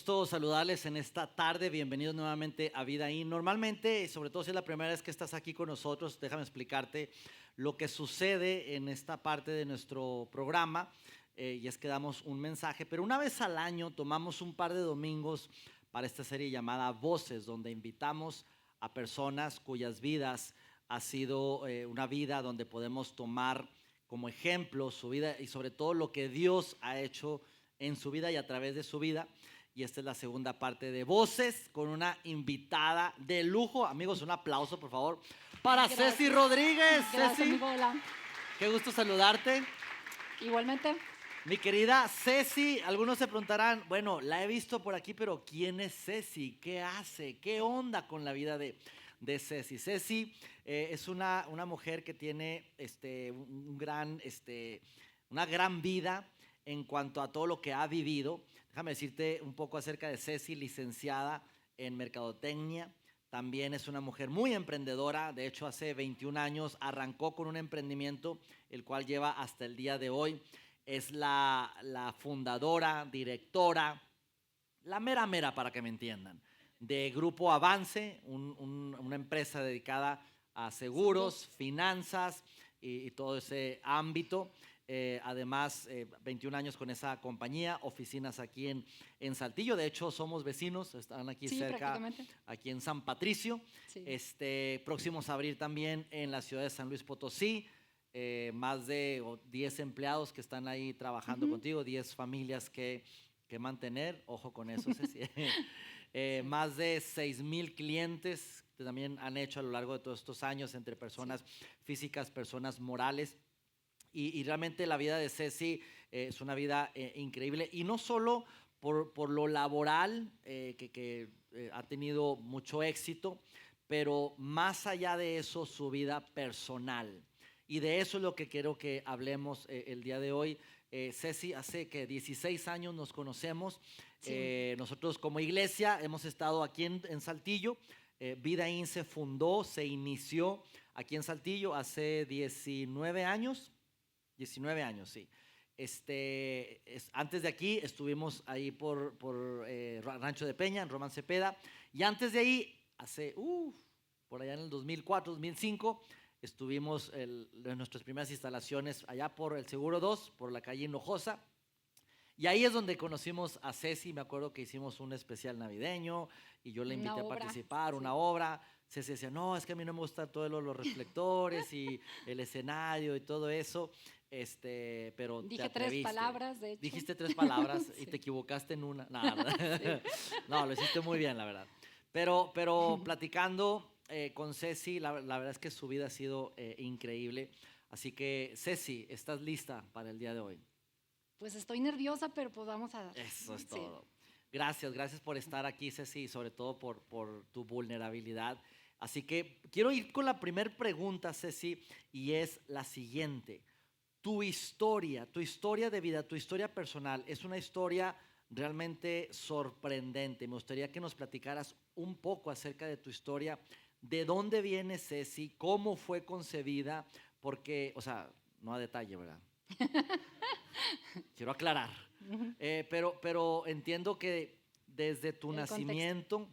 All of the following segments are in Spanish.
gusto saludarles en esta tarde. Bienvenidos nuevamente a Vida In. Normalmente, sobre todo si es la primera vez que estás aquí con nosotros, déjame explicarte lo que sucede en esta parte de nuestro programa. Y es que damos un mensaje, pero una vez al año tomamos un par de domingos para esta serie llamada Voces, donde invitamos a personas cuyas vidas ha sido una vida donde podemos tomar como ejemplo su vida y sobre todo lo que Dios ha hecho en su vida y a través de su vida. Y esta es la segunda parte de Voces con una invitada de lujo. Amigos, un aplauso por favor para Gracias. Ceci Rodríguez. Gracias, Ceci, amigo, hola. qué gusto saludarte. Igualmente. Mi querida Ceci, algunos se preguntarán, bueno, la he visto por aquí, pero ¿quién es Ceci? ¿Qué hace? ¿Qué onda con la vida de Ceci? Ceci es una mujer que tiene una gran vida en cuanto a todo lo que ha vivido. Déjame decirte un poco acerca de Ceci, licenciada en Mercadotecnia. También es una mujer muy emprendedora. De hecho, hace 21 años arrancó con un emprendimiento, el cual lleva hasta el día de hoy. Es la fundadora, directora, la mera mera para que me entiendan, de Grupo Avance, una empresa dedicada a seguros, finanzas y todo ese ámbito. Además, 21 años con esa compañía, oficinas aquí en Saltillo. De hecho, somos vecinos, están aquí Sí, cerca, prácticamente. aquí en San Patricio. Sí. Próximos a abrir también en la ciudad de San Luis Potosí. Más de 10 empleados que están ahí trabajando contigo, 10 familias que mantener, ojo con eso, Ceci. Sí. Más de 6,000 clientes que también han hecho a lo largo de todos estos años entre personas físicas, personas morales. Y realmente la vida de Ceci es una vida increíble. Y no solo por lo laboral, que ha tenido mucho éxito, pero más allá de eso, su vida personal. Y de eso es lo que quiero que hablemos el día de hoy. Ceci, hace que 16 años nos conocemos. Sí. Nosotros como iglesia hemos estado aquí en Saltillo. Vida In se fundó, se inició aquí en Saltillo hace 19 años. 19 años, sí. Antes de aquí estuvimos ahí por Rancho de Peña, en Román Cepeda. Y antes de ahí, por allá en el 2004, 2005, estuvimos en nuestras primeras instalaciones allá por el Seguro 2, por la calle Hinojosa. Y ahí es donde conocimos a Ceci. Me acuerdo que hicimos un especial navideño y yo la Una invité a obra. participar, una Sí. obra. Ceci decía, no, es que a mí no me gustan todos los reflectores y el escenario y todo eso, pero te Dije 3 atreviste. palabras, de hecho. Dijiste 3 palabras y te Sí. equivocaste en una. No, Sí. no, lo hiciste muy bien, la verdad. Pero platicando con Ceci, la verdad es que su vida ha sido increíble. Así que, Ceci, ¿estás lista para el día de hoy? Pues estoy nerviosa, pero pues vamos a dar. Eso es Sí. todo. Gracias por estar aquí, Ceci, y sobre todo por tu vulnerabilidad. Así que quiero ir con la primera pregunta, Ceci, y es la siguiente. Tu historia de vida, tu historia personal, es una historia realmente sorprendente. Me gustaría que nos platicaras un poco acerca de tu historia, de dónde viene Ceci, cómo fue concebida, porque, o sea, no a detalle, ¿verdad? Quiero aclarar. Ujú. Pero entiendo que desde tu El contexto. nacimiento,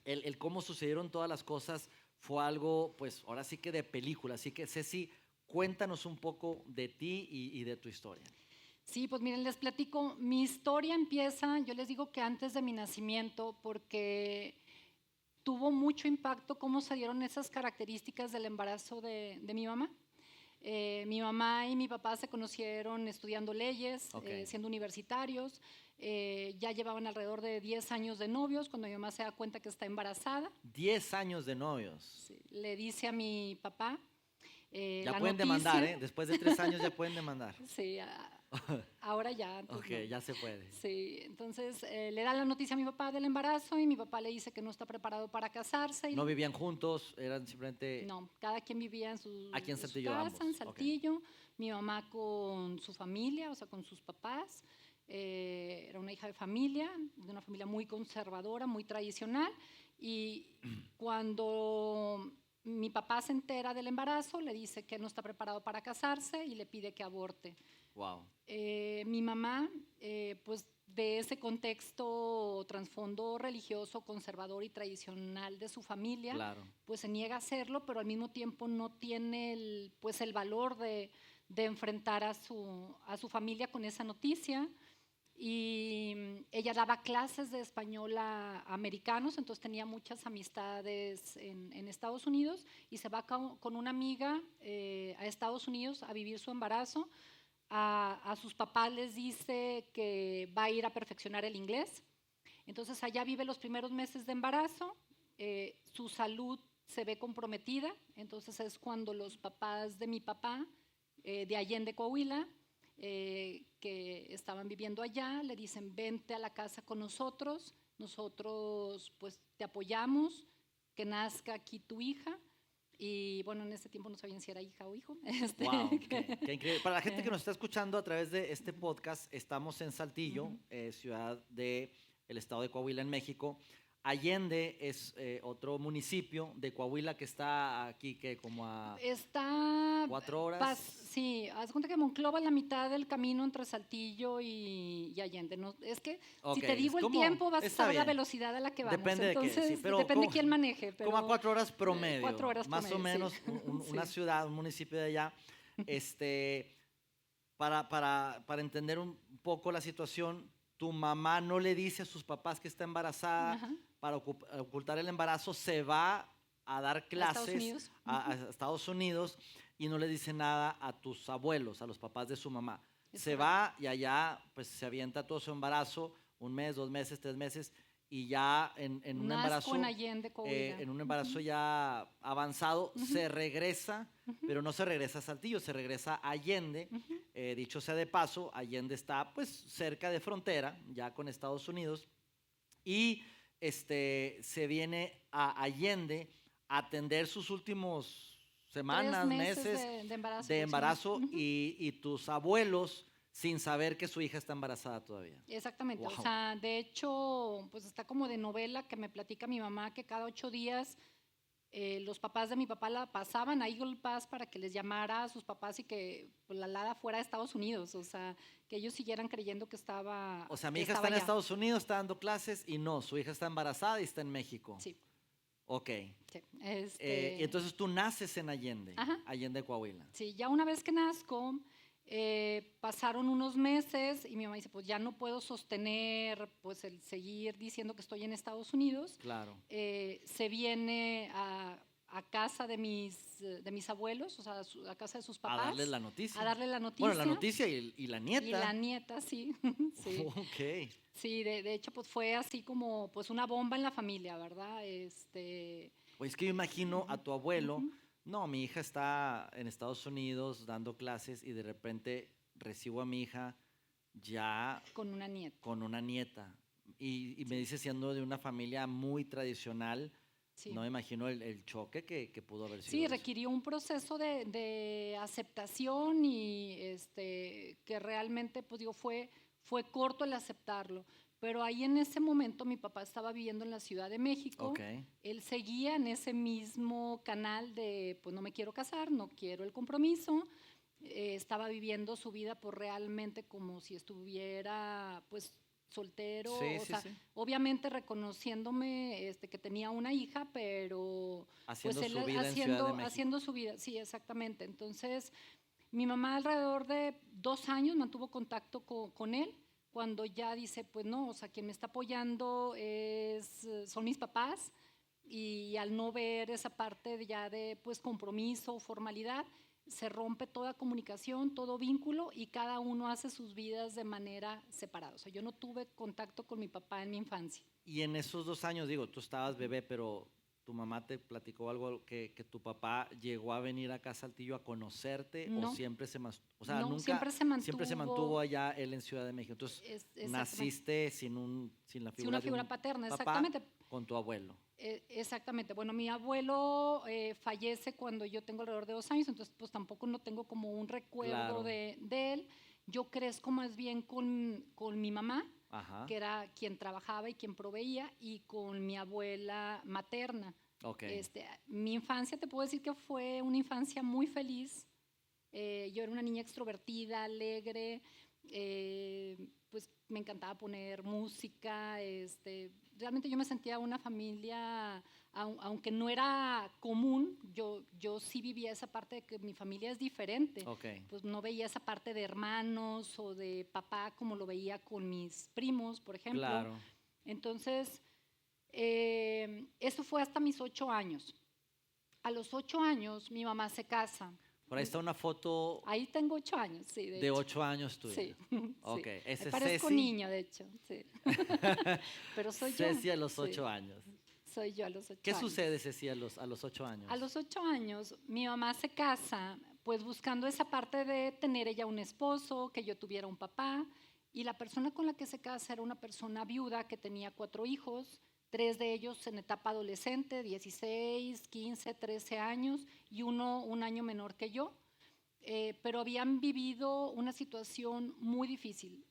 el cómo sucedieron todas las cosas fue algo, pues ahora sí que de película. Así que Ceci, cuéntanos un poco de ti y de tu historia. Sí, pues miren, les platico. Mi historia empieza, yo les digo que antes de mi nacimiento, porque tuvo mucho impacto cómo se dieron esas características del embarazo de mi mamá. Mi mamá y mi papá se conocieron estudiando leyes, Ok. siendo universitarios. Ya llevaban alrededor de 10 años de novios cuando mi mamá se da cuenta que está embarazada. 10 años de novios. Sí, le dice a mi papá Ya la pueden demandar, noticia. ¿eh? Después de 3 años ya pueden demandar. Sí, ahora ya, antes Ok, no. ya se puede. Sí, entonces le da la noticia a mi papá del embarazo y mi papá le dice que no está preparado para casarse. No vivían juntos, eran simplemente No, cada quien vivía en aquí en en su Saltillo casa, en ambos. Ok. Saltillo. Mi mamá con su familia, o sea, con sus papás. Era una hija de familia, de una familia muy conservadora, muy tradicional. Y cuando mi papá se entera del embarazo, le dice que no está preparado para casarse y le pide que aborte. Wow. Mi mamá, pues de ese contexto trasfondo religioso, conservador y tradicional de su familia, Claro. pues se niega a hacerlo, pero al mismo tiempo no tiene pues el valor de enfrentar a su familia con esa noticia. Y ella daba clases de español a americanos, entonces tenía muchas amistades en Estados Unidos y se va con una amiga a Estados Unidos a vivir su embarazo. A sus papás les dice que va a ir a perfeccionar el inglés. Entonces allá vive los primeros meses de embarazo, su salud se ve comprometida, entonces es cuando los papás de mi papá, de Allende, Coahuila, que estaban viviendo allá, le dicen, vente a la casa con nosotros pues te apoyamos, que nazca aquí tu hija. Y bueno, en ese tiempo no sabían si era hija o hijo. Wow, qué increíble. Para la gente que nos está escuchando a través de este podcast, estamos en Saltillo, ciudad del estado de Coahuila, en México. Allende es otro municipio de Coahuila que está aquí, que como a Está 4 horas. sí, haz cuenta que Monclova es la mitad del camino entre Saltillo y Allende. No, es que si te digo el tiempo, vas a saber la velocidad a la que vamos. Depende entonces, de qué, sí, pero depende de quién maneje. Pero, como a 4 horas promedio. 4 horas más promedio, o menos, sí. una Sí. ciudad, un municipio de allá. Para entender un poco la situación, tu mamá no le dice a sus papás que está embarazada. Ajá. Para ocultar el embarazo, se va a dar clases a Estados Unidos y no le dice nada a tus abuelos, a los papás de su mamá. Se va y allá pues se avienta todo su embarazo, 1 mes, 2 meses, 3 meses, y ya en un embarazo, en Allende, Coahuila. en un embarazo ya avanzado, se regresa, pero no se regresa a Saltillo, se regresa a Allende. Dicho sea de paso, Allende está pues cerca de frontera, ya con Estados Unidos, y se viene a Allende a atender sus últimos semanas, 3 meses de embarazo y tus abuelos sin saber que su hija está embarazada todavía. Exactamente, Wow. O sea, de hecho, pues está como de novela que me platica mi mamá que cada 8 días los papás de mi papá la pasaban a Eagle Pass para que les llamara a sus papás y que pues, la Lada fuera a Estados Unidos, o sea, que ellos siguieran creyendo que estaba. O sea, mi hija está en Estados Unidos, está dando clases y no, su hija está embarazada y está en México. Sí. Ok. Sí, Y entonces tú naces en Allende, Ajá. Allende, Coahuila. Sí, ya una vez que nazco, pasaron unos meses y mi mamá dice, pues ya no puedo sostener pues el seguir diciendo que estoy en Estados Unidos. Claro. Se viene a casa de mis abuelos, o sea, a casa de sus papás. A darle la noticia. A darle la noticia. Bueno, la noticia y la nieta. Y la nieta, sí. Sí. Ok. Sí, de hecho, pues fue así como pues una bomba en la familia, ¿verdad? Pues es que yo imagino a tu abuelo, no, mi hija está en Estados Unidos dando clases y de repente recibo a mi hija ya con una nieta. Con una nieta. Y me dice, siendo de una familia muy tradicional, sí. No me imagino el choque que pudo haber sido. Sí, eso. requirió un proceso de aceptación y que realmente, pues digo, fue corto el aceptarlo. Pero ahí en ese momento mi papá estaba viviendo en la Ciudad de México. Okay. Él seguía en ese mismo canal de, pues no me quiero casar, no quiero el compromiso. Estaba viviendo su vida por realmente como si estuviera, pues, soltero, obviamente reconociéndome que tenía una hija, pero haciendo pues su vida haciendo su vida, sí, exactamente. Entonces, mi mamá alrededor de 2 años mantuvo contacto con él, cuando ya dice, pues no, o sea, quien me está apoyando son mis papás, y al no ver esa parte ya de pues compromiso, formalidad, se rompe toda comunicación, todo vínculo y cada uno hace sus vidas de manera separada. O sea, yo no tuve contacto con mi papá en mi infancia. Y en esos 2 años, digo, tú estabas bebé, pero tu mamá te platicó algo que tu papá llegó a venir acá a Saltillo a conocerte no, o siempre se mantuvo, o sea, no, nunca siempre se mantuvo allá él en Ciudad de México. Entonces, naciste sin la figura, una figura paterna, papá, exactamente. Con tu abuelo. Exactamente. Bueno, mi abuelo fallece cuando yo tengo alrededor de 2 años, entonces pues tampoco no tengo como un recuerdo de él. Yo crezco más bien con mi mamá, Ajá. que era quien trabajaba y quien proveía, y con mi abuela materna, Ok. Mi infancia, te puedo decir que fue una infancia muy feliz. Yo era una niña extrovertida, alegre, pues me encantaba poner música. Realmente yo me sentía una familia, aunque no era común, yo sí vivía esa parte de que mi familia es diferente. Ok. Pues no veía esa parte de hermanos o de papá como lo veía con mis primos, por ejemplo. Claro. Entonces, eso fue hasta mis 8 años. A los 8 años mi mamá se casa. Por ahí está una foto Ahí tengo 8 años, sí, de de hecho. 8 años tuya. Sí, Ok. sí. Me Ese es parezco Ceci. niño, de hecho, sí. Pero soy yo. Ceci a los Sí, 8 años. soy yo a los 8 ¿Qué años. sucede, Ceci, a los 8 años? A los 8 años, mi mamá se casa, pues buscando esa parte de tener ella un esposo, que yo tuviera un papá, y la persona con la que se casa era una persona viuda que tenía 4 hijos, 3 de ellos en etapa adolescente, 16, 15, 13 años, y uno un año menor que yo. Pero habían vivido una situación muy difícil.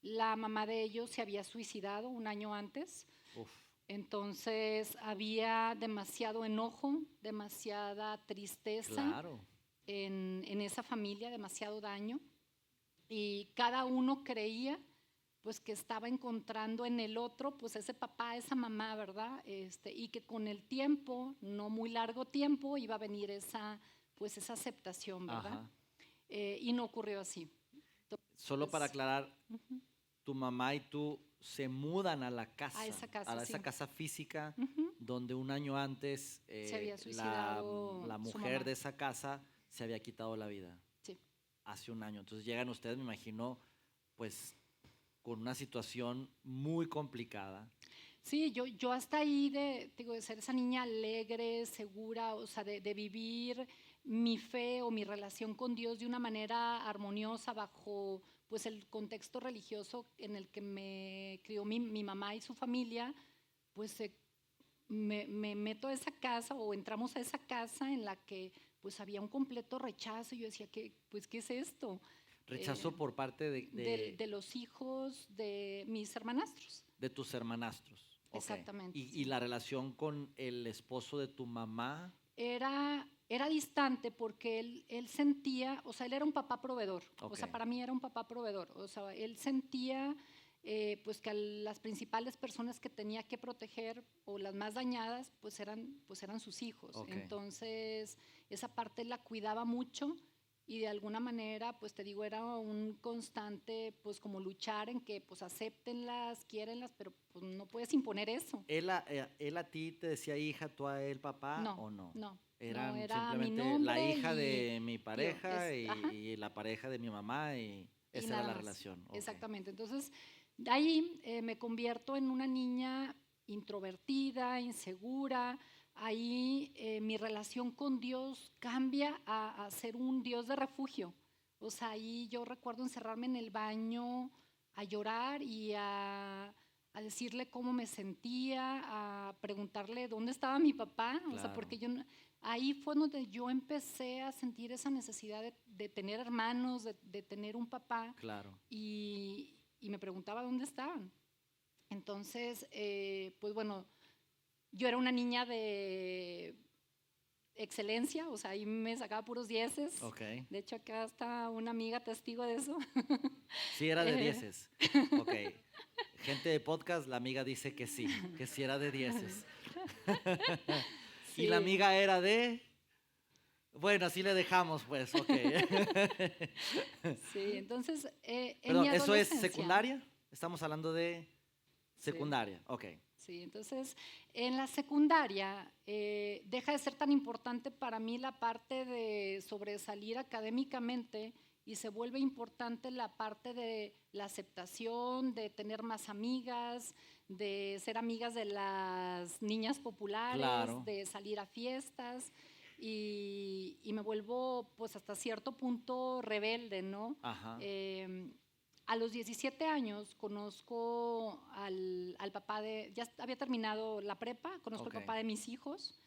La mamá de ellos se había suicidado un año antes, Uf, entonces había demasiado enojo, demasiada tristeza claro. en esa familia, demasiado daño, y cada uno creía pues que estaba encontrando en el otro pues ese papá, esa mamá, ¿verdad? Y que con el tiempo, no muy largo tiempo, iba a venir esa pues esa aceptación, ¿verdad? Ajá. Y no ocurrió así. Solo para Entonces, aclarar, tu mamá y tú se mudan a la casa, a esa casa, a esa sí. casa física, Ujú. donde un año antes Se había la suicidado su mujer mamá. de esa casa se había quitado la vida Sí. hace un año. Entonces llegan ustedes, me imagino, pues con una situación muy complicada. Sí, yo hasta ahí de ser esa niña alegre, segura, o sea, de vivir mi fe o mi relación con Dios de una manera armoniosa bajo pues el contexto religioso en el que me crió mi mamá y su familia, pues me meto a esa casa o entramos a esa casa en la que pues había un completo rechazo y yo decía, pues, ¿qué es esto? Rechazo por parte De los hijos de mis hermanastros. de tus hermanastros. Ok. Exactamente, Y sí. la relación con el esposo de tu mamá. Era distante porque él sentía, o sea, él era un papá proveedor, o Ok. sea, para mí era un papá proveedor, o sea, él sentía pues que a las principales personas que tenía que proteger o las más dañadas pues eran sus hijos. Ok. Entonces, esa parte la cuidaba mucho y de alguna manera, pues te digo, era un constante pues como luchar en que pues acéptenlas, quiérenlas, pero pues no puedes imponer eso. ¿Él a ti te decía hija, tú a él papá No, o no? no, Eran era mi simplemente la nombre hija y de mi tío, pareja ajá, y la pareja de mi mamá y y esa era nada la más, relación. Ok. exactamente. Entonces, de ahí me convierto en una niña introvertida, insegura. Ahí mi relación con Dios cambia a ser un Dios de refugio. O sea, ahí yo recuerdo encerrarme en el baño a llorar y a decirle cómo me sentía, a preguntarle dónde estaba mi papá, o sea, Claro, porque ahí fue donde yo empecé a sentir esa necesidad de tener hermanos, de tener un papá, claro. y me preguntaba dónde estaban. Entonces, pues bueno, yo era una niña de excelencia, o sea, ahí me sacaba puros dieces. Ok. De hecho, acá está una amiga testigo de eso. Sí era de Eh, dieces. Ok. Gente de podcast, la amiga dice que sí era de dieces. Y la sí, amiga era de. Bueno, así le dejamos, pues, ok. sí, entonces en mi Perdón, ¿eso es adolescencia, secundaria? Estamos hablando de sí, secundaria, ok. sí, entonces en la secundaria deja de ser tan importante para mí la parte de sobresalir académicamente y se vuelve importante la parte de la aceptación, de tener más amigas, de ser amigas de las niñas populares, Claro, de salir a fiestas y me vuelvo pues hasta cierto punto rebelde, ¿no? ajá, Eh, a los 17 años conozco al papá ya había terminado la prepa, conozco al ok. papá de mis hijos,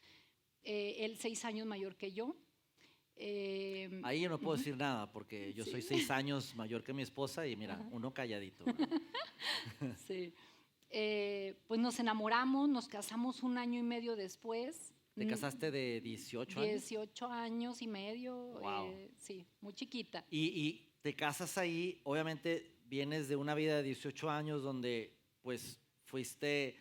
él 6 años mayor que yo. Ahí yo no puedo Ujú, decir nada porque yo soy sí, 6 años mayor que mi esposa y mira, ajá, uno calladito, ¿verdad? sí. Pues nos enamoramos, nos casamos un año y medio después. ¿Te casaste de 18 años? 18 años y medio, Wow. sí, muy chiquita. Y te casas ahí, obviamente vienes de una vida de 18 años donde pues fuiste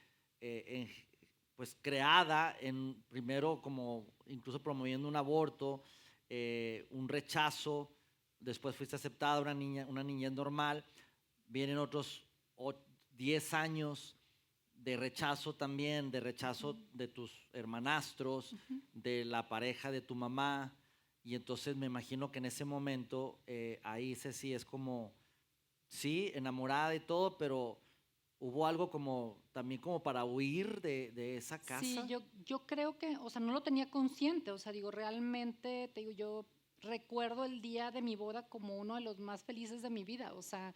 pues creada en primero como incluso promoviendo un aborto, un rechazo, después fuiste aceptada una niñez normal, vienen otros 10 años de rechazo también, de rechazo de tus hermanastros, Ujú. de la pareja de tu mamá, y entonces me imagino que en ese momento ahí Ceci es como, sí, enamorada y todo, pero hubo algo como también como para huir de esa Sí, casa. yo creo que, o sea, no lo tenía consciente, o sea, digo, realmente, te digo, yo recuerdo el día de mi boda como uno de los más felices de mi vida, o sea,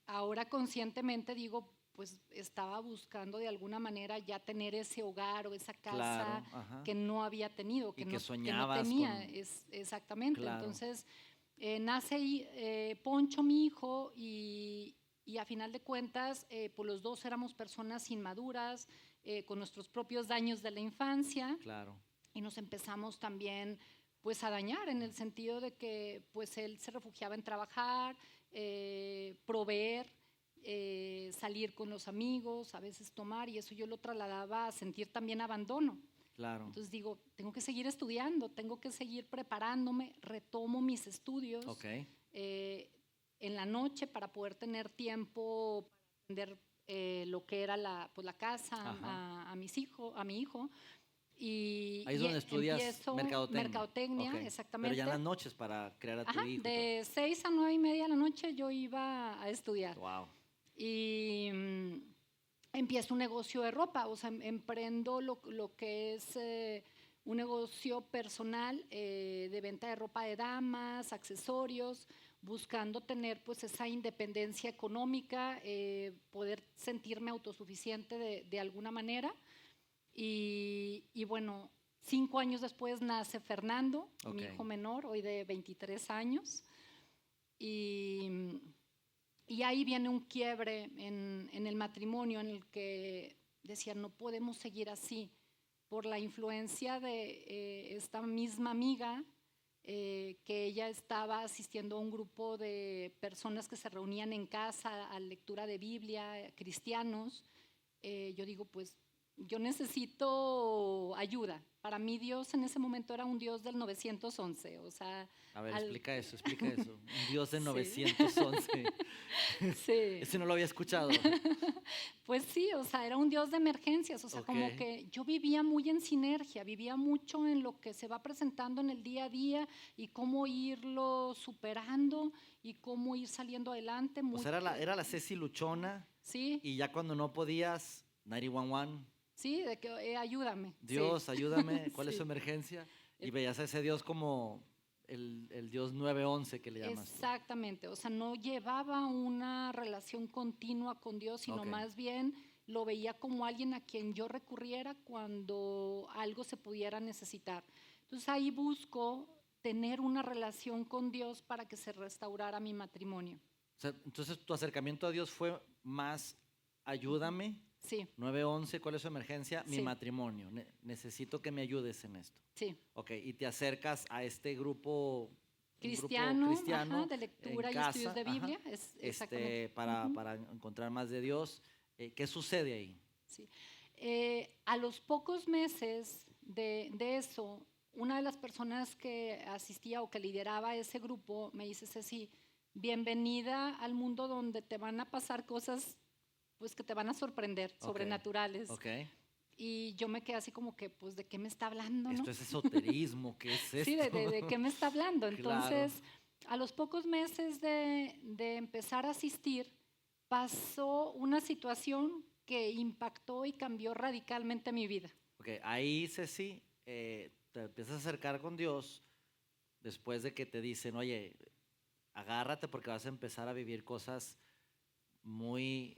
ahora conscientemente digo, pues estaba buscando de alguna manera ya tener ese hogar o esa casa Claro, ajá. que no había tenido, Y que que no soñabas tenía, con, exactamente. claro, Entonces, nace ahí, Poncho, mi hijo, y a final de cuentas, pues los dos éramos personas inmaduras, con nuestros propios daños de la infancia, claro, y nos empezamos también pues a dañar en el sentido de que pues él se refugiaba en trabajar, proveer, salir con los amigos, a veces tomar, y eso yo lo trasladaba a sentir también abandono. claro. Entonces digo, tengo que seguir estudiando, tengo que seguir preparándome, retomo mis estudios Ok, eh, en la noche para poder tener tiempo para atender lo que era pues, la casa ajá. a mi hijo. Ahí es donde estudias Empiezo mercadotecnia. Ok, mercadotecnia, pero ya en exactamente. las noches para crear a tu Ajá, hijo y todo. de 6 a 9:30 de la noche yo iba a estudiar. Wow, Y empiezo un negocio de ropa, o sea, emprendo lo que es un negocio personal de venta de ropa de damas, accesorios, buscando tener pues esa independencia económica, poder sentirme autosuficiente de alguna manera. Y bueno, 5 años después nace Fernando, ok, mi hijo menor, hoy de 23 años. Y, y ahí viene un quiebre en el matrimonio en el que decía, no podemos seguir así, por la influencia de esta misma amiga, que ella estaba asistiendo a un grupo de personas que se reunían en casa a lectura de Biblia, cristianos. Yo digo, pues yo necesito ayuda. Para mí Dios en ese momento era un Dios del 911, o sea, a ver, al, explica eso. Un Dios de sí, 911. sí. Ese no lo había escuchado. Pues sí, o sea, era un Dios de emergencias, o sea, Ok, como que yo vivía muy en sinergia, vivía mucho en lo que se va presentando en el día a día y cómo irlo superando y cómo ir saliendo adelante. o sea, era la Ceci luchona Sí, y ya cuando no podías, 911, sí, de que ayúdame, sí, Dios, ayúdame, ¿cuál es su sí. emergencia? Y Eh, veías a ese Dios como el Dios 911 que le llamas tú. Exactamente, o sea, no llevaba una relación continua con Dios, sino Ok, más bien lo veía como alguien a quien yo recurriera cuando algo se pudiera necesitar. Entonces ahí busco tener una relación con Dios para que se restaurara mi matrimonio. o sea, entonces tu acercamiento a Dios fue más Ujú. ayúdame, Sí, 911, ¿cuál es su emergencia? Mi sí, matrimonio, necesito que me ayudes en esto. sí. Ok, y te acercas a este grupo, un grupo Cristiano, ajá, cristiano de en lectura y estudios casa, de ajá, Biblia, es exactamente. Ujú. para encontrar más de Dios. ¿Qué sucede ahí? Sí. A los pocos meses de eso, una de las personas que asistía o que lideraba ese grupo me dice, Ceci, bienvenida al mundo donde te van a pasar cosas pues que te van a sorprender, Ok, sobrenaturales. ok. Y yo me quedé así como que, pues, ¿de qué me está hablando, Esto no? es esoterismo, ¿qué es Sí, esto? de qué me está hablando. Claro. Entonces, a los pocos meses de empezar a asistir, pasó una situación que impactó y cambió radicalmente mi vida. Ok, ahí Ceci, te empiezas a acercar con Dios después de que te dicen, oye, agárrate porque vas a empezar a vivir cosas muy,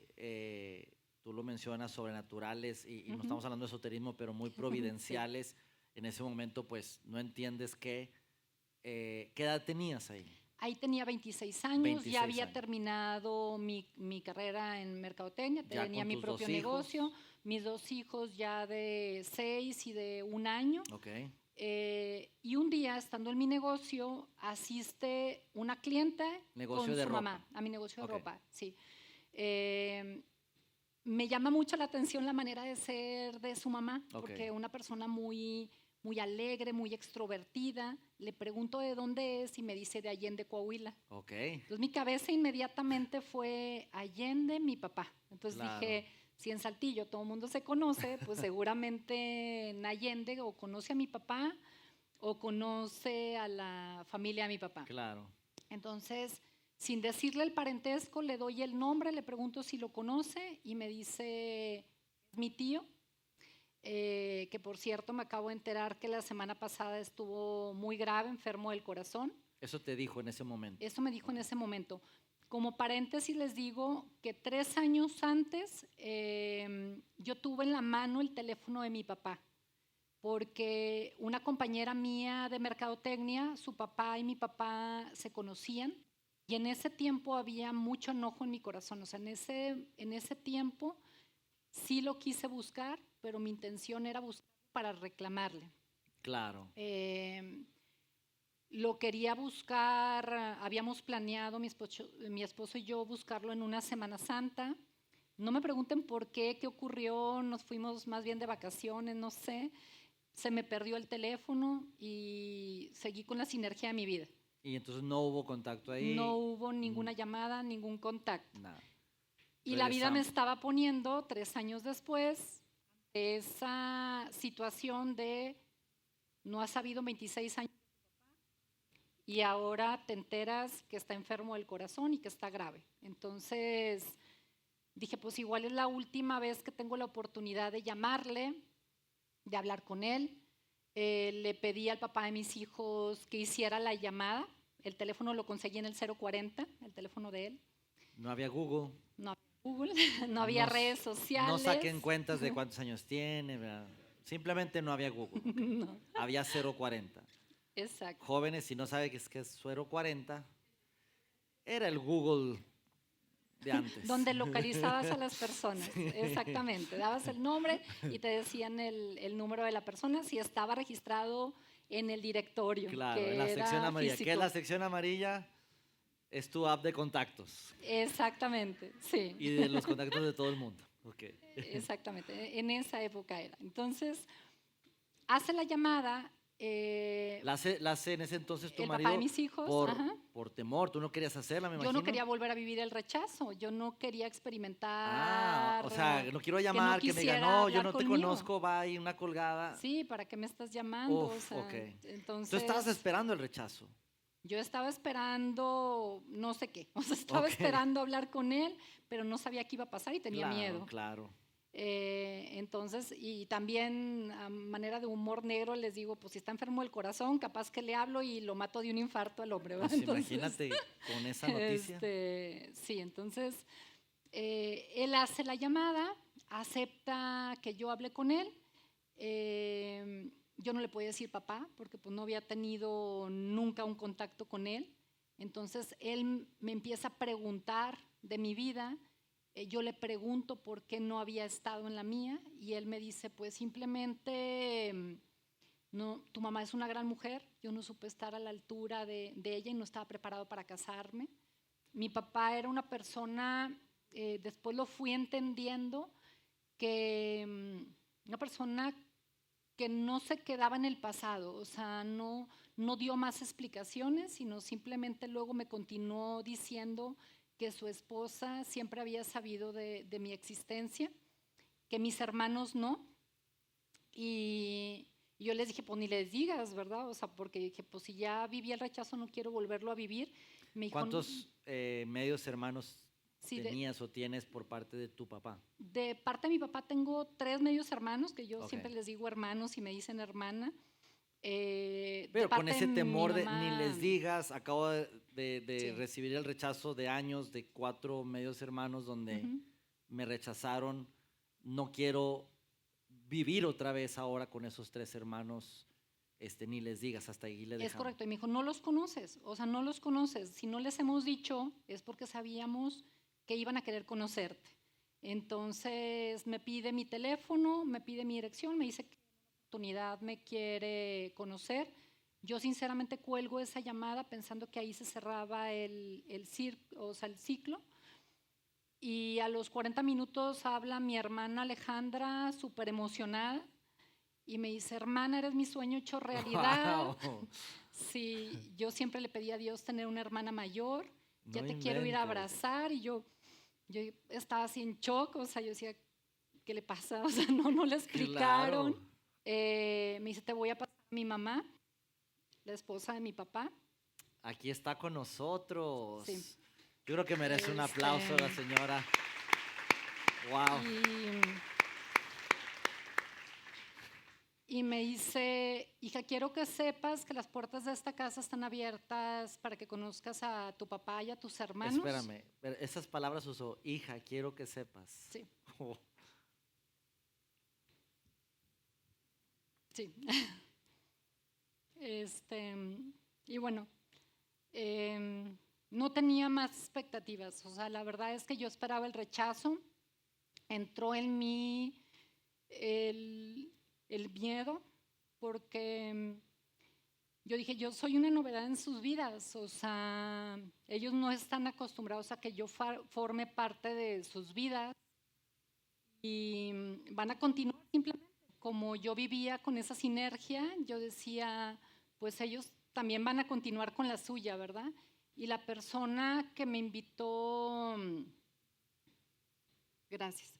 tú lo mencionas, sobrenaturales y no Ujú. estamos hablando de esoterismo, pero muy Sí. providenciales. En ese momento, pues no entiendes qué edad tenías ahí. Ahí tenía 26 años, ya 26 había años. terminado mi carrera en mercadotecnia, Ya tenía con mi tus propio dos negocio, hijos. mis 2 hijos ya de 6 y de 1 año. Ok. Y un día, estando en mi negocio, asiste una clienta Negocio con de su ropa. mamá, a mi negocio Ok. de ropa, sí. Me llama mucho la atención la manera de ser de su mamá, Ok. porque una persona muy, muy alegre, muy extrovertida. Le pregunto de dónde es y me dice de Allende, Coahuila. Ok. Entonces mi cabeza inmediatamente fue Allende, mi papá. Entonces Claro. dije, si en Saltillo todo el mundo se conoce, pues seguramente en Allende o conoce a mi papá o conoce a la familia de mi papá. Claro. Entonces, sin decirle el parentesco, le doy el nombre, le pregunto si lo conoce y me dice, es mi tío, que por cierto me acabo de enterar que la semana pasada estuvo muy grave, enfermo del corazón. Eso te dijo en ese momento. Eso me dijo en ese momento. Como paréntesis les digo que 3 años antes yo tuve en la mano el teléfono de mi papá, porque una compañera mía de mercadotecnia, su papá y mi papá se conocían y en ese tiempo había mucho enojo en mi corazón. O sea, en ese tiempo sí lo quise buscar, pero mi intención era buscar para reclamarle. Claro. Lo quería buscar, habíamos planeado mi esposo y yo buscarlo en una Semana Santa. No me pregunten por qué ocurrió, nos fuimos más bien de vacaciones, no sé. Se me perdió el teléfono y seguí con la sinergia de mi vida. Y entonces no hubo contacto ahí. No hubo ninguna llamada, ningún contacto. Nada. Y la vida me Regresamos. estaba poniendo 3 años después esa situación de no has sabido 26 años y ahora te enteras que está enfermo del corazón y que está grave. Entonces dije, pues igual es la última vez que tengo la oportunidad de llamarle, de hablar con él. Le pedí al papá de mis hijos que hiciera la llamada. El teléfono lo conseguí en el 040, el teléfono de él. No había Google. No había Google, no había redes sociales. No saquen cuentas de cuántos años tiene, ¿verdad? Simplemente no había Google. Okay. No. Había 040. Exacto. Jóvenes, si no saben qué es 040, era el Google de antes. Donde localizabas a las personas, sí. Exactamente. Dabas el nombre y te decían el número de la persona si estaba registrado en el directorio. Claro, que en la sección era amarilla. físico. ¿Qué es la sección amarilla? Es tu app de contactos. Exactamente, sí. Y de los contactos de todo el mundo. Okay. Exactamente, en esa época era. Entonces, hace la llamada. La hace en ese entonces tu el marido papá de mis hijos, por temor. Tú no querías hacerla, me imagino. Yo no quería volver a vivir el rechazo, yo no quería experimentar. O sea, no quiero llamar, que me diga, no, yo no te conozco, va y una colgada. Sí, ¿para qué me estás llamando? Uf, o sea, okay. Entonces, tú estabas esperando el rechazo. Yo estaba esperando no sé qué, o sea, estaba esperando hablar con él, pero no sabía qué iba a pasar y tenía miedo. Claro. Entonces, y también a manera de humor negro les digo, pues si está enfermo el corazón, capaz que le hablo y lo mato de un infarto al hombre. Pues entonces, imagínate con esa noticia. Sí, entonces él hace la llamada, acepta que yo hable con él. Yo no le podía decir papá porque pues, no había tenido nunca un contacto con él. Entonces él me empieza a preguntar de mi vida. Yo le pregunto por qué no había estado en la mía y él me dice, pues simplemente, no, tu mamá es una gran mujer, yo no supe estar a la altura de ella y no estaba preparado para casarme. Mi papá era una persona, después lo fui entendiendo, que una persona que no se quedaba en el pasado, o sea, no dio más explicaciones, sino simplemente luego me continuó diciendo que su esposa siempre había sabido de mi existencia, que mis hermanos no. Y yo les dije, pues ni les digas, ¿verdad? O sea, porque dije, pues si ya viví el rechazo, no quiero volverlo a vivir. Me dijo, ¿cuántos medios hermanos tenías o tienes por parte de tu papá? De parte de mi papá tengo 3 medios hermanos, que yo siempre les digo hermanos y me dicen hermana. Pero con ese temor de ni les digas, acabo de recibir el rechazo de años de 4 medios hermanos donde me rechazaron, no quiero vivir otra vez ahora con esos 3 hermanos, ni les digas, hasta ahí le dejamos. Es correcto, y me dijo, no los conoces, o sea, no los conoces, si no les hemos dicho es porque sabíamos que iban a querer conocerte. Entonces me pide mi teléfono, me pide mi dirección, me dice que en una oportunidad me quiere conocer. Yo sinceramente cuelgo esa llamada pensando que ahí se cerraba o sea, el ciclo. Y a los 40 minutos habla mi hermana Alejandra, súper emocionada, y me dice, hermana, eres mi sueño hecho realidad. Wow, Sí, yo siempre le pedí a Dios tener una hermana mayor, ya no te quiero ir a inventes. abrazar, y yo estaba así en shock, o sea, yo decía, ¿qué le pasa? O sea, no le explicaron. Claro, Me dice, te voy a pasar a mi mamá, la esposa de mi papá. aquí está con Sí. nosotros. Yo creo que merece un aplauso la Este, señora. Wow. y Y me dice, hija, quiero que sepas que las puertas de esta casa están abiertas para que conozcas a tu papá y a tus hermanos. Espérame, pero esas palabras usó, hija, quiero que sepas. Sí, Oh, sí. Este, y bueno, no tenía más expectativas. O sea, la verdad es que yo esperaba el rechazo. Entró en mí el miedo porque yo dije, yo soy una novedad en sus vidas, o sea, ellos no están acostumbrados a que yo forme parte de sus vidas y van a continuar simplemente. Como yo vivía con esa sinergia, yo decía, pues ellos también van a continuar con la suya, ¿verdad? Y la persona que me invitó, gracias,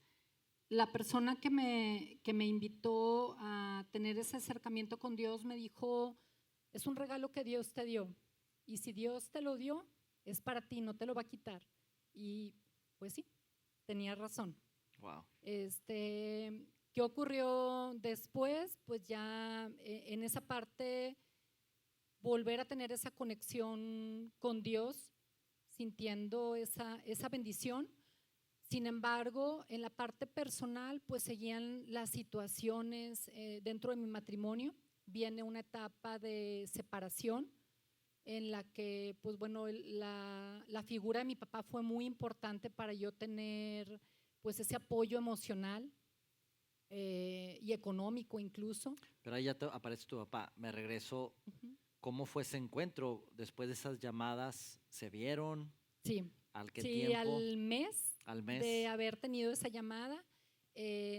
la persona que me invitó a tener ese acercamiento con Dios me dijo, es un regalo que Dios te dio. Y si Dios te lo dio, es para ti, no te lo va a quitar. Y pues sí, tenía razón. wow. ¿Qué ocurrió después? Pues ya en esa parte, volver a tener esa conexión con Dios, sintiendo esa bendición. Sin embargo, en la parte personal, pues seguían las situaciones dentro de mi matrimonio. Viene una etapa de separación en la que, pues bueno, la figura de mi papá fue muy importante para yo tener, pues ese apoyo emocional y económico incluso. Pero ahí ya aparece tu papá. Me regreso. Ujú. ¿Cómo fue ese encuentro? Después de esas llamadas, ¿se vieron? Sí, ¿Al qué sí, tiempo? al mes ¿Al de mes? haber tenido esa llamada,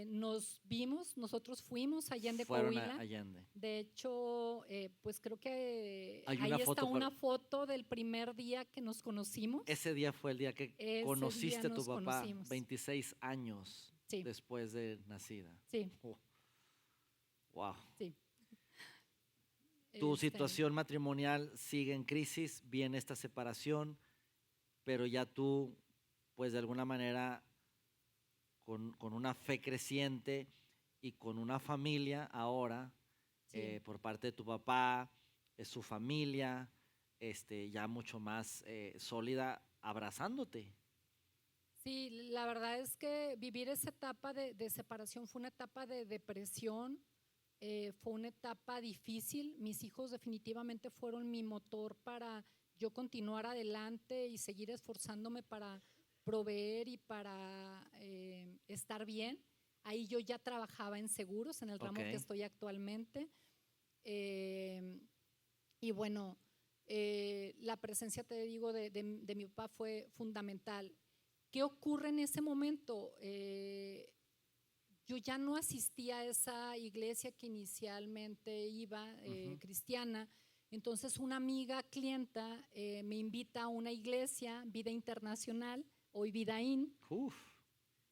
nos vimos, nosotros fuimos a Allende Fueron a Coahuila. Allende. De hecho, pues creo que Hay una ahí está foto, una foto del primer día que nos conocimos. ese día fue el día que Ese día conociste a tu nos papá, conocimos. 26 años Sí, después de nacida. sí, Oh, wow. sí. Tu Este, situación matrimonial sigue en crisis, viene esta separación, pero ya tú, pues de alguna manera, con una fe creciente y con una familia ahora, sí. por parte de tu papá, su familia, ya mucho más sólida, abrazándote. Sí, la verdad es que vivir esa etapa de separación fue una etapa de depresión, fue una etapa difícil. Mis hijos definitivamente fueron mi motor para yo continuar adelante y seguir esforzándome para proveer y para estar bien. Ahí yo ya trabajaba en seguros, en el Ok, ramo que estoy actualmente. Eh, y bueno, la presencia, te digo, de mi papá fue fundamental. ¿Qué ocurre en ese momento? Yo ya no asistía a esa iglesia que inicialmente iba, ujú. cristiana. Entonces una amiga clienta me invita a una iglesia, Vida Internacional, hoy Vidaín, Uf.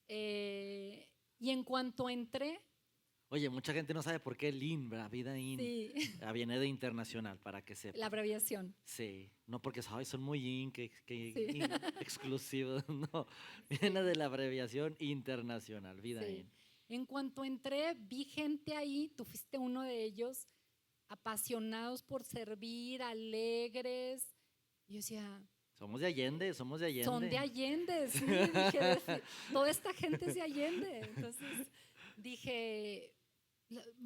y en cuanto entré, Oye, mucha gente no sabe por qué LIN, ¿verdad? Vida IN, sí, viene de internacional, para que la sepan. abreviación, Sí, no porque ay, son muy IN, sí, exclusivos, no, viene de la abreviación internacional, Vida sí. IN. En cuanto entré, vi gente ahí, tú fuiste uno de ellos, apasionados por servir, alegres. Yo decía, Somos de Allende, somos de son de Allende. Allende, sí, dije, toda esta gente es de Allende. Entonces dije,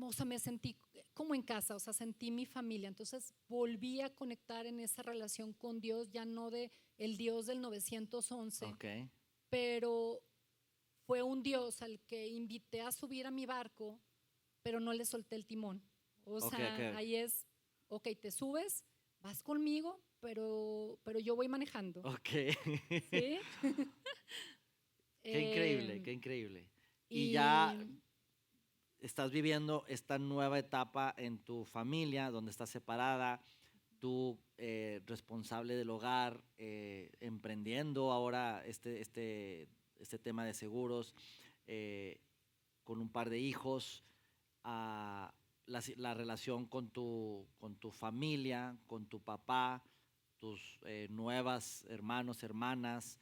o sea, me sentí como en casa, o sea, sentí mi familia. Entonces volví a conectar en esa relación con Dios, ya no de el Dios del 911, Ok, pero fue un Dios al que invité a subir a mi barco, pero no le solté el timón. O sea, Ok. ahí es, ok, te subes, vas conmigo, pero yo voy manejando. Ok. ¿Sí? Qué increíble, Em, qué increíble. Y ya y estás viviendo esta nueva etapa en tu familia, donde estás separada, tú responsable del hogar, emprendiendo ahora este tema de seguros, eh, con un par de hijos, la relación con tu familia, con tu papá, tus nuevas hermanos, hermanas,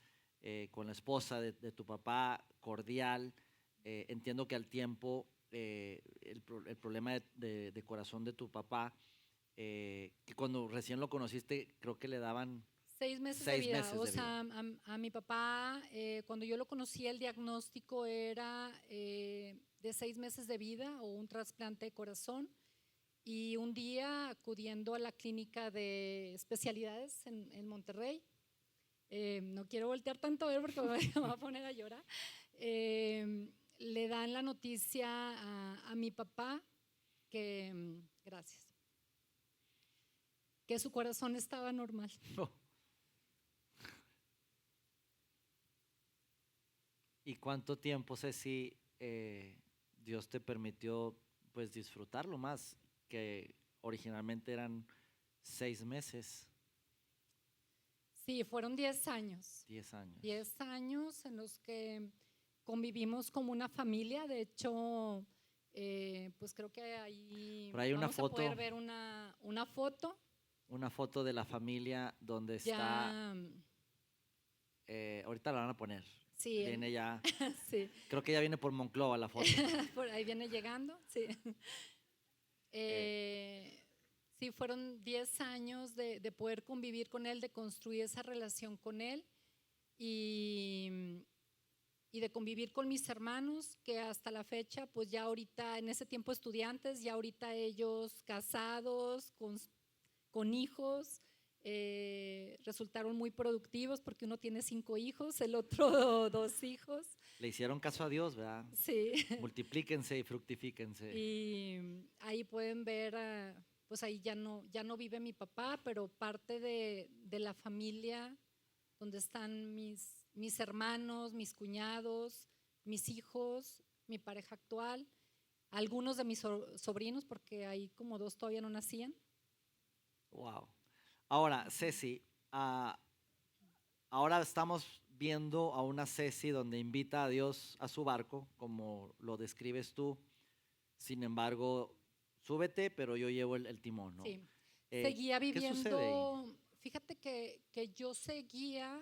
con la esposa de tu papá, cordial. Entiendo que al tiempo el problema de corazón de tu papá, que cuando recién lo conociste, creo que le daban 6 meses de 6 vida. meses O de vida. sea, a mi papá, cuando yo lo conocí, el diagnóstico era de 6 meses de vida o un trasplante de corazón. Y un día, acudiendo a la clínica de especialidades en Monterrey, no quiero voltear tanto a ver porque me voy a poner a llorar, le dan la noticia a mi papá que, gracias, que su corazón estaba normal. ¿Y cuánto tiempo, Ceci, Dios te permitió pues disfrutarlo más? Que originalmente eran 6 meses, Sí, fueron 10 años. 10 años. 10 años en los que convivimos como una familia. De hecho, pues creo que ahí Por ahí vamos a poder ver una foto. una foto de la familia donde está, Ya, ahorita la van a poner, sí, viene ya, sí, creo que ya viene por Monclova la foto. por ahí viene llegando, sí. Eh, Eh, sí, fueron 10 años de poder convivir con él, de construir esa relación con él y, y de convivir con mis hermanos, que hasta la fecha, pues ya ahorita, en ese tiempo estudiantes, ya ahorita ellos casados, con hijos, resultaron muy productivos porque uno tiene 5 hijos, el otro 2 hijos. Le hicieron caso a Dios, ¿verdad? Sí, Multiplíquense y fructifíquense. y ahí pueden ver, pues ahí ya no vive mi papá, pero parte de la familia donde están mis hermanos, mis cuñados, mis hijos, mi pareja actual, algunos de mis sobrinos, porque ahí como 2 todavía no nacían. Wow. Ahora, Ceci, ahora estamos viendo a una Ceci donde invita a Dios a su barco, como lo describes tú. Sin embargo, súbete, pero yo llevo el timón, ¿no? Sí, seguía ¿Qué sucede ahí? viviendo, fíjate que yo seguía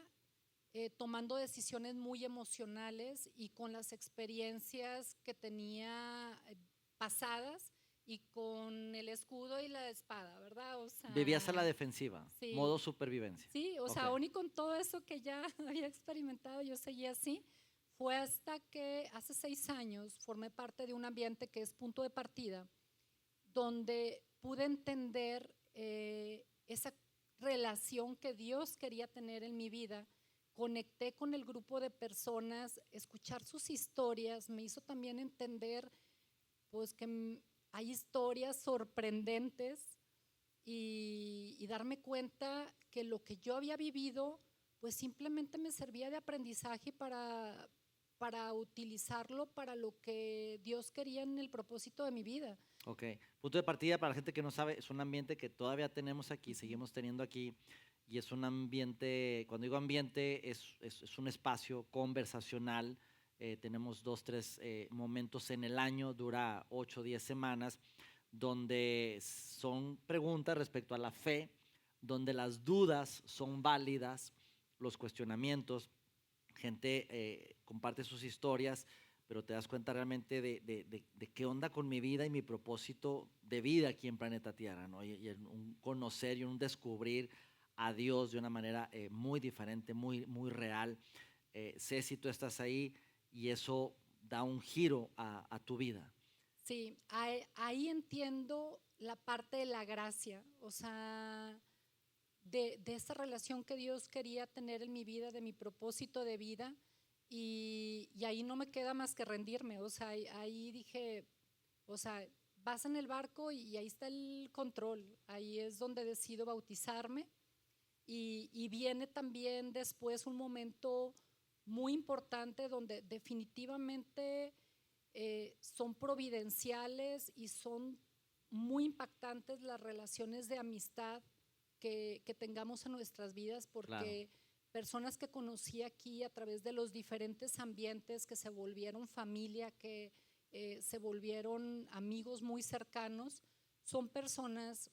tomando decisiones muy emocionales y con las experiencias que tenía pasadas y con el escudo y la espada, ¿verdad? O Vivías a la sea, defensiva, modo sí, supervivencia. sí, o Ok. sea, aún y con todo eso que ya había experimentado, yo seguía así. Fue hasta que hace 6 años formé parte de un ambiente que es punto de partida, donde pude entender esa relación que Dios quería tener en mi vida. Conecté con el grupo de personas, escuchar sus historias me hizo también entender pues que hay historias sorprendentes y darme cuenta que lo que yo había vivido pues simplemente me servía de aprendizaje para utilizarlo para lo que Dios quería en el propósito de mi vida. Ok. Punto de partida para la gente que no sabe, es un ambiente que todavía tenemos aquí, seguimos teniendo aquí, y es un ambiente, cuando digo ambiente, es un espacio conversacional. Tenemos 2, 3 momentos en el año, dura 8, 10 semanas, donde son preguntas respecto a la fe, donde las dudas son válidas, los cuestionamientos, gente comparte sus historias, pero te das cuenta realmente de qué onda con mi vida y mi propósito de vida aquí en Planeta Tierra, ¿no? Y un conocer y un descubrir a Dios de una manera muy diferente, muy, muy real. Sé si tú estás ahí y eso da un giro a tu vida. Sí, ahí entiendo la parte de la gracia, o sea, de esa relación que Dios quería tener en mi vida, de mi propósito de vida y ahí no me queda más que rendirme, o sea, ahí dije, o sea, vas en el barco y ahí está el control, ahí es donde decido bautizarme y viene también después un momento muy importante donde definitivamente son providenciales y son muy impactantes las relaciones de amistad que tengamos en nuestras vidas, Claro. porque personas que conocí aquí a través de los diferentes ambientes que se volvieron familia, que se volvieron amigos muy cercanos, son personas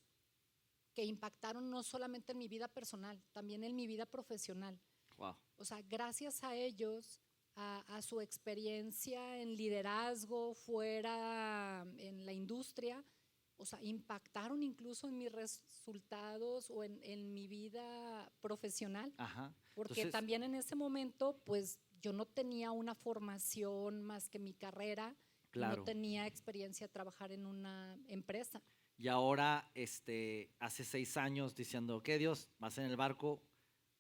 que impactaron no solamente en mi vida personal, también en mi vida profesional. Wow. O sea, gracias a ellos, a su experiencia en liderazgo, fuera en la industria, o sea, impactaron incluso en mis resultados o en mi vida profesional, Ajá. porque Entonces, también en ese momento, pues yo no tenía una formación más que mi carrera y no claro. tenía experiencia de trabajar en una empresa. Y ahora, hace 6 años diciendo, ok, Dios, vas en el barco,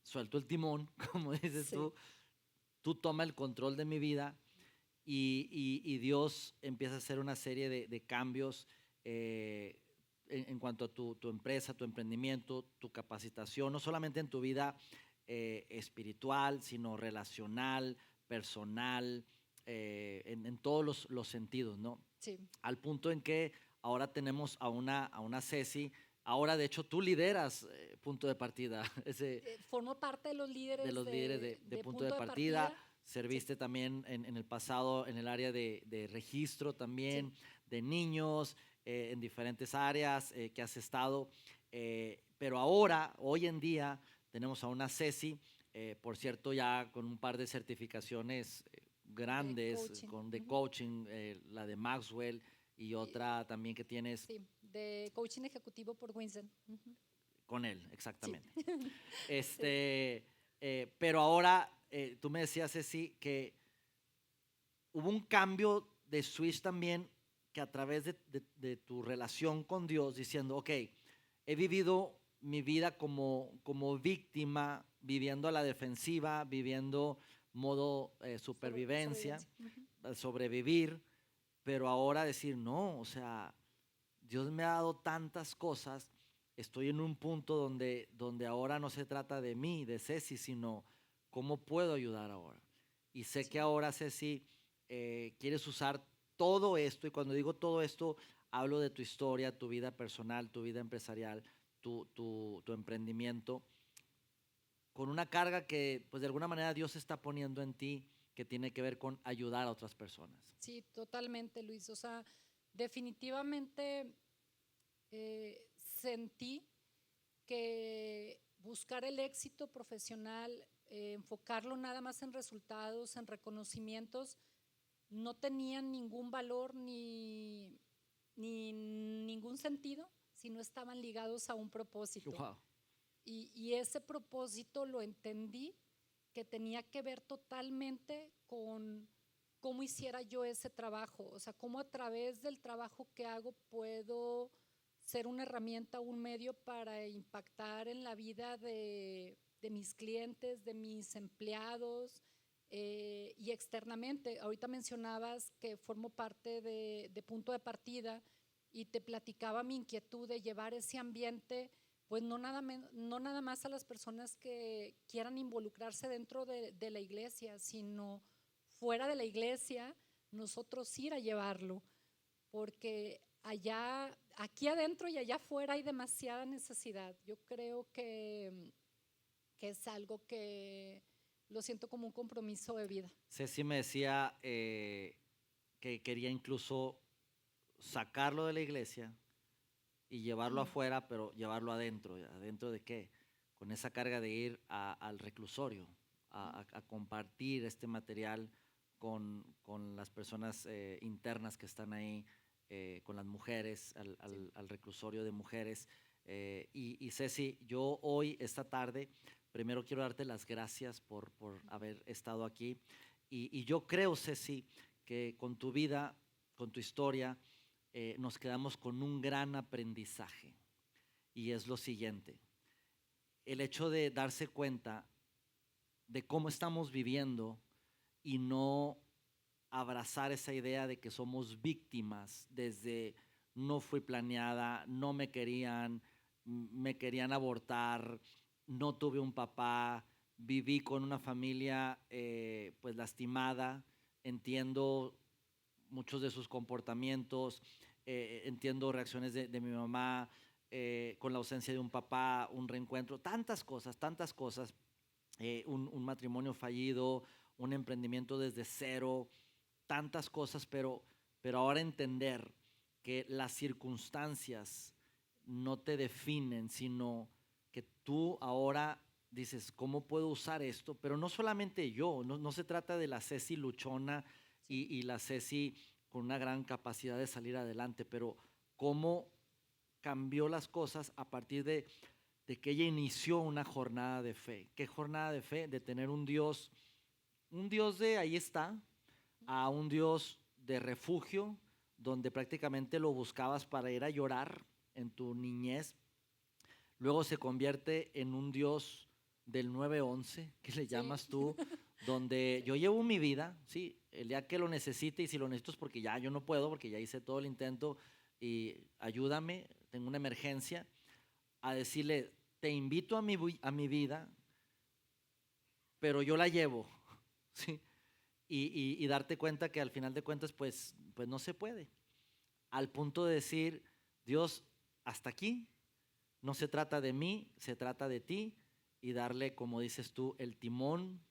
suelto el timón, como dices Sí, tú toma el control de mi vida y Dios empieza a hacer una serie de cambios eh, en cuanto a tu empresa, tu emprendimiento, tu capacitación, no solamente en tu vida espiritual, sino relacional, personal, en todos los sentidos, ¿no? sí. Al punto en que ahora tenemos a una Ceci. Ahora, de hecho, tú lideras Punto de Partida, ese, Formo parte de los de líderes los líderes de de Punto de punto de Partida. partida. Sí, Serviste también en el pasado en el área de registro sí. también, de niños, en diferentes áreas que has estado. Pero ahora, hoy en día, tenemos a una Ceci, por cierto, ya con un par de certificaciones De grandes coaching. de Ujú. coaching, la de Maxwell y Y- otra también que tienes sí, de coaching ejecutivo por Winston. Ujú. con él, Sí, exactamente. sí, Pero ahora, tú me decías, Ceci, que hubo un cambio de switch también que a través de tu relación con Dios, diciendo, ok, he vivido mi vida como víctima, viviendo a la defensiva, viviendo modo supervivencia, sobrevivencia. Ujú. sobrevivir, pero ahora decir, no, o sea, Dios me ha dado tantas cosas, estoy en un punto donde ahora no se trata de mí, de Ceci, sino cómo puedo ayudar ahora. Y sé que Sí, ahora, Ceci, quieres usar todo esto, y cuando digo todo esto, hablo de tu historia, tu vida personal, tu vida empresarial, tu emprendimiento, con una carga que, pues de alguna manera, Dios está poniendo en ti, que tiene que ver con ayudar a otras personas. sí, totalmente, Luis. O sea, definitivamente sentí que buscar el éxito profesional, enfocarlo nada más en resultados, en reconocimientos, no tenían ningún valor ni ningún sentido si no estaban ligados a un propósito. Wow. Y ese propósito lo entendí que tenía que ver totalmente con cómo hiciera yo ese trabajo, o sea, cómo a través del trabajo que hago puedo ser una herramienta, un medio para impactar en la vida de mis clientes, de mis empleados y externamente. Ahorita mencionabas que formo parte de Punto de Partida y te platicaba mi inquietud de llevar ese ambiente pues no nada más a las personas que quieran involucrarse dentro de la iglesia, sino fuera de la iglesia, nosotros ir a llevarlo, porque allá, aquí adentro y allá afuera hay demasiada necesidad. Yo creo que es algo que lo siento como un compromiso de vida. Ceci me decía que quería incluso sacarlo de la iglesia y llevarlo Mm, afuera, pero llevarlo adentro. ¿Adentro de qué? Con esa carga de ir al reclusorio, a compartir este material con las personas internas que están ahí, con las mujeres, sí, al reclusorio de mujeres. Y Ceci, yo hoy, esta tarde, primero quiero darte las gracias por haber estado aquí. Y yo creo, Ceci, que con tu vida, con tu historia, nos quedamos con un gran aprendizaje y es lo siguiente, el hecho de darse cuenta de cómo estamos viviendo y no abrazar esa idea de que somos víctimas desde no fui planeada, no me querían, me querían abortar, no tuve un papá, viví con una familia pues lastimada, entiendo muchos de sus comportamientos, entiendo reacciones de mi mamá, con la ausencia de un papá, un reencuentro, tantas cosas, un matrimonio fallido, un emprendimiento desde cero, tantas cosas, pero ahora entender que las circunstancias no te definen, sino que tú ahora dices, ¿cómo puedo usar esto? Pero no solamente yo, no se trata de la Ceci luchona y la Ceci con una gran capacidad de salir adelante, pero cómo cambió las cosas a partir de que ella inició una jornada de fe. ¿Qué jornada de fe? De tener un Dios de ahí está, a un Dios de refugio, donde prácticamente lo buscabas para ir a llorar en tu niñez. Luego se convierte en un Dios del 911, que le llamas tú, donde yo llevo mi vida, sí, el día que lo necesite, y si lo necesito es porque ya yo no puedo, porque ya hice todo el intento, y ayúdame, tengo una emergencia, a decirle, te invito a mi vida, pero yo la llevo, ¿sí? Y darte cuenta que al final de cuentas, pues no se puede. Al punto de decir, Dios, hasta aquí, no se trata de mí, se trata de ti, y darle, como dices tú, el timón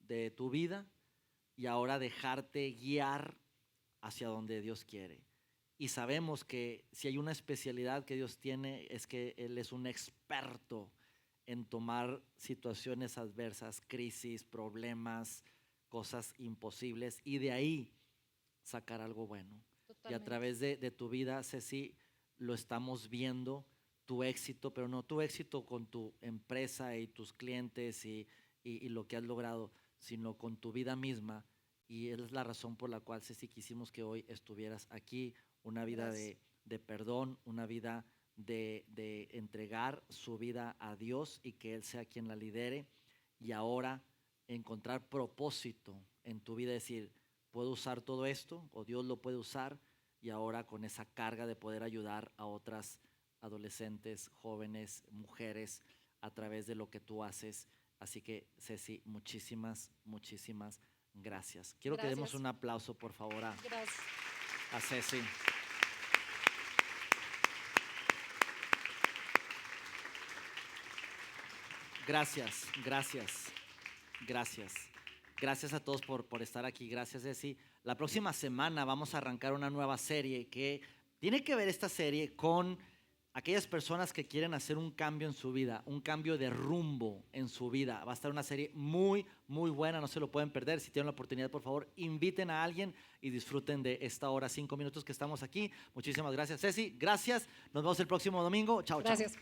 de tu vida, y ahora dejarte guiar hacia donde Dios quiere. Y sabemos que si hay una especialidad que Dios tiene, es que Él es un experto en tomar situaciones adversas, crisis, problemas, cosas imposibles, y de ahí sacar algo bueno. Totalmente. Y a través de tu vida, Ceci, lo estamos viendo, tu éxito, pero no tu éxito con tu empresa y tus clientes y lo que has logrado, sino con tu vida misma. Y es la razón por la cual, Ceci, quisimos que hoy estuvieras aquí, una vida de perdón, una vida de entregar su vida a Dios y que Él sea quien la lidere, y ahora encontrar propósito en tu vida, decir, puedo usar todo esto o Dios lo puede usar, y ahora con esa carga de poder ayudar a otras adolescentes, jóvenes, mujeres a través de lo que tú haces. Así que, Ceci, muchísimas gracias. Quiero que demos un aplauso, por favor, a Ceci. Gracias. Gracias a todos por estar aquí. Gracias, Ceci. La próxima semana vamos a arrancar una nueva serie que tiene que ver esta serie con aquellas personas que quieren hacer un cambio en su vida, un cambio de rumbo en su vida. Va a estar una serie muy buena, no se lo pueden perder. Si tienen la oportunidad, por favor, inviten a alguien y disfruten de esta hora, 5 minutos que estamos aquí. Muchísimas gracias, Ceci. Gracias. Nos vemos el próximo domingo. Chao, chao. Gracias.